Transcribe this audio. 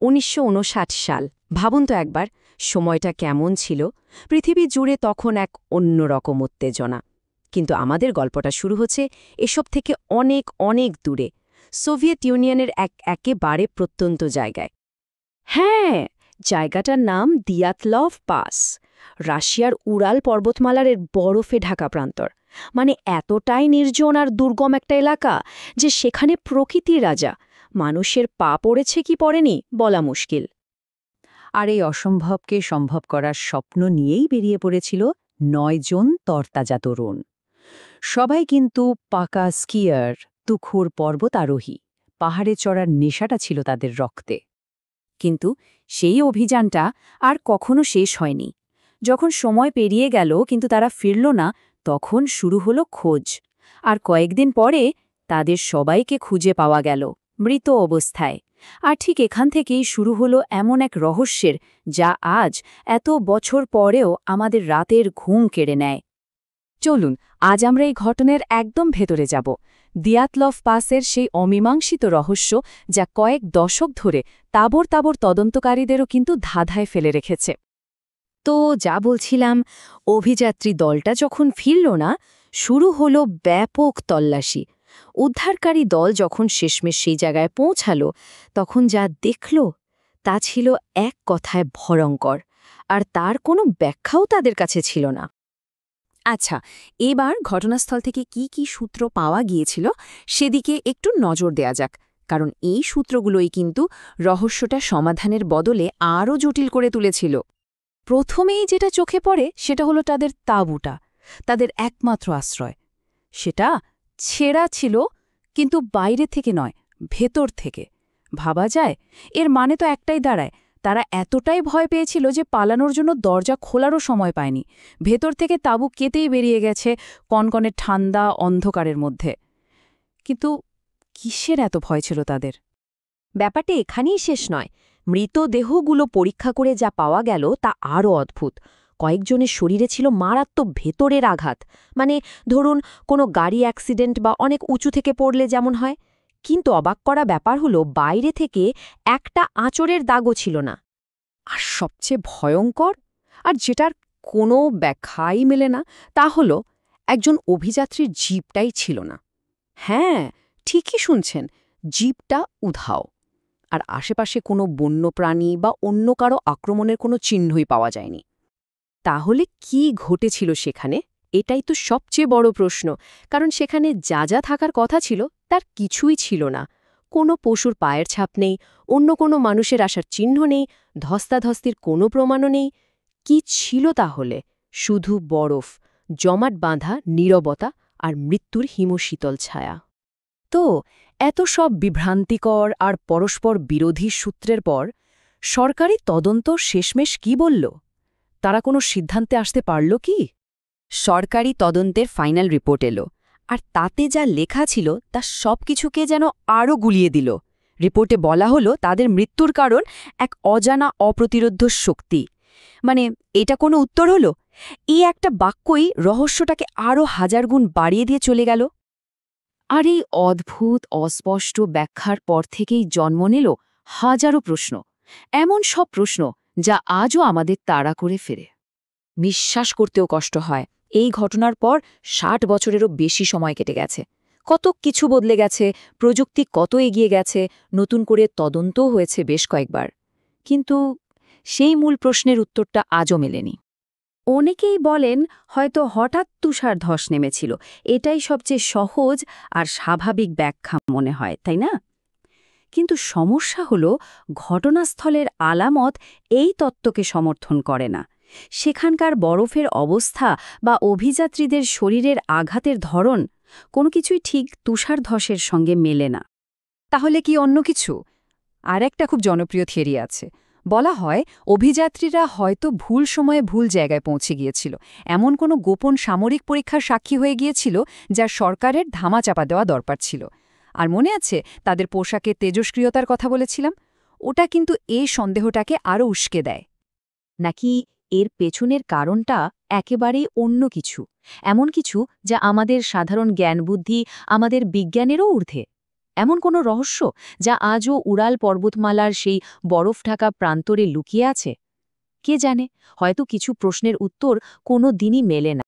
১৯৫৯ সাল। ভাবুন তো একবার, সময়টা কেমন ছিল। পৃথিবী জুড়ে তখন এক অন্যরকম উত্তেজনা। কিন্তু আমাদের গল্পটা শুরু হচ্ছে এসব থেকে অনেক অনেক দূরে, সোভিয়েত ইউনিয়নের একেবারে প্রত্যন্ত জায়গায়। হ্যাঁ, জায়গাটার নাম দিয়াতলভ পাস। রাশিয়ার উরাল পর্বতমালার বরফে ঢাকা প্রান্তর। মানে এতটাই নির্জন আর দুর্গম একটা এলাকা যে সেখানে প্রকৃতির রাজা। মানুষের পা পড়েছে কি পড়েনি বলা মুশকিল। আর এই অসম্ভবকে সম্ভব করার স্বপ্ন নিয়েই বেরিয়ে পড়েছিল ৯ জন তরতাজা তরুণ। সবাই কিন্তু পাকা স্কিয়ার, তুখোড় পর্বত আরোহী। পাহাড়ে চড়ার নেশাটা ছিল তাদের রক্তে। কিন্তু সেই অভিযানটা আর কখনো শেষ হয়নি। যখন সময় পেরিয়ে গেল কিন্তু তারা ফিরল না, তখন শুরু হলো খোঁজ। আর কয়েকদিন পরে তাদের সবাইকে খুঁজে পাওয়া গেল মৃত অবস্থায়। আর ঠিক এখান থেকেই শুরু হলো এমন এক রহস্যের, যা আজ এত বছর পরেও আমাদের রাতের ঘুম কেড়ে নেয়। চলুন আজ আমরা এই ঘটনার একদম ভেতরে যাব। দিয়াতলভ পাসের সেই অমীমাংসিত রহস্য, যা কয়েক দশক ধরে তাবর তাবর তদন্তকারীদেরও কিন্তু ধাঁধায় ফেলে রেখেছে। তো যা বলছিলাম, অভিযাত্রী দলটা যখন ফিরল না, শুরু হলো ব্যাপক তল্লাশি। উদ্ধারকারী দল যখন শেষমেশ সেই জায়গায় পৌঁছালো, তখন যা দেখল তা ছিল এক কথায় ভয়ঙ্কর। আর তার কোনো ব্যাখ্যাও তাদের কাছে ছিল না। আচ্ছা, এবার ঘটনাস্থল থেকে কি কি সূত্র পাওয়া গিয়েছিল সেদিকে একটু নজর দেয়া যাক, কারণ এই সূত্রগুলোই কিন্তু রহস্যটা সমাধানের বদলে আরও জটিল করে তুলেছিল। প্রথমেই যেটা চোখে পড়ে সেটা হলো তাদের তাঁবুটা, তাদের একমাত্র আশ্রয়। সেটা ছেঁড়া ছিল, কিন্তু বাইরে থেকে নয়, ভেতর থেকে। ভাবা যায়, এর মানে তো একটাই দাঁড়ায়, তারা এতটাই ভয় পেয়েছিল যে পালানোর জন্য দরজা খোলারও সময় পায়নি। ভেতর থেকে তাঁবু কেটেই বেরিয়ে গেছে কনকনে ঠান্ডা অন্ধকারের মধ্যে। কিন্তু কিসের এত ভয় ছিল তাদের? ব্যাপারটা এখানেই শেষ নয়। মৃতদেহগুলো পরীক্ষা করে যা পাওয়া গেল তা আরও অদ্ভুত। কয়েকজনের শরীরে ছিল মারাত্মক ভেতরের আঘাত, মানে ধরুন কোনো গাড়ি অ্যাক্সিডেন্ট বা অনেক উঁচু থেকে পড়লে যেমন হয়। কিন্তু অবাক করা ব্যাপার হলো, বাইরে থেকে একটা আঁচড়ের দাগও ছিল না। আর সবচেয়ে ভয়ঙ্কর, আর যেটার কোনো ব্যাখ্যাই মেলে না, তা হলো একজন অভিযাত্রীর জিপটাই ছিল না। হ্যাঁ, ঠিকই শুনছেন, জিপটা উধাও। আর আশেপাশে কোনো বন্যপ্রাণী বা অন্য কারো আক্রমণের কোনো চিহ্নই পাওয়া যায়নি। তাহলে কি ঘটেছিল সেখানে? এটাই তো সবচেয়ে বড় প্রশ্ন, কারণ সেখানে যা যা থাকার কথা ছিল তার কিছুই ছিল না। কোনো পশুর পায়ের ছাপ নেই, অন্য কোনো মানুষের আসার চিহ্ন নেই, ধস্তাধস্তির কোনো প্রমাণও নেই। কি ছিল তাহলে? শুধু বরফ, জমাট বাঁধা নীরবতা আর মৃত্যুর হিমশীতল ছায়া। তো এত সব বিভ্রান্তিকর আর পরস্পর বিরোধী সূত্রের পর সরকারি তদন্ত শেষমেশ কি বলল? তারা কোনো সিদ্ধান্তে আসতে পারল কি? সরকারি তদন্তের ফাইনাল রিপোর্ট এলো, আর তাতে যা লেখা ছিল তা সবকিছুকে যেন আরও গুলিয়ে দিল। রিপোর্টে বলা হলো তাদের মৃত্যুর কারণ এক অজানা অপ্রতিরোধ্য শক্তি। মানে এটা কোনো উত্তর হলো? এই একটা বাক্যই রহস্যটাকে আরও হাজার গুণ বাড়িয়ে দিয়ে চলে গেল। আর এই অদ্ভুত অস্পষ্ট ব্যাখ্যার পর থেকেই জন্ম নিল হাজারো প্রশ্ন, এমন সব প্রশ্ন যা আজও আমাদের তাড়া করে ফেরে। বিশ্বাস করতেও কষ্ট হয়, এই ঘটনার পর ৬০ বছরেরও বেশি সময় কেটে গেছে। কত কিছু বদলে গেছে, প্রযুক্তি কত এগিয়ে গেছে, নতুন করে তদন্তও হয়েছে বেশ কয়েকবার। কিন্তু সেই মূল প্রশ্নের উত্তরটা আজও মেলেনি। অনেকেই বলেন হয়তো হঠাৎ তুষার ধস নেমেছিল, এটাই সবচেয়ে সহজ আর স্বাভাবিক ব্যাখ্যা মনে হয়, তাই না? কিন্তু সমস্যা হলো, ঘটনাস্থলের আলামত এই তত্ত্বকে সমর্থন করে না। সেখানকার বরফের অবস্থা বা অভিযাত্রীদের শরীরের আঘাতের ধরন, কোনো কিছুই ঠিক তুষার ধসের সঙ্গে মেলে না। তাহলে কি অন্য কিছু? আর একটা খুব জনপ্রিয় থিওরি আছে। বলা হয় অভিযাত্রীরা হয়তো ভুল সময়ে ভুল জায়গায় পৌঁছে গিয়েছিল, এমন কোনো গোপন সামরিক পরীক্ষার সাক্ষী হয়ে গিয়েছিল যা সরকারের ধামাচাপা দেওয়া দরকার ছিল। আর মনে আছে তাদের পোশাকে তেজস্ক্রিয়তার কথা বলেছিলাম? ওটা কিন্তু এই সন্দেহটাকে আরও উস্কে দেয়। নাকি এর পেছনের কারণটা একেবারেই অন্য কিছু, এমন কিছু যা আমাদের সাধারণ জ্ঞানবুদ্ধি, আমাদের বিজ্ঞানেরও ঊর্ধ্বে? এমন কোনো রহস্য যা আজও উড়াল পর্বতমালার সেই বরফ ঢাকা প্রান্তরে লুকিয়ে আছে? কে জানে, হয়তো কিছু প্রশ্নের উত্তর কোনো দিনই মেলে না।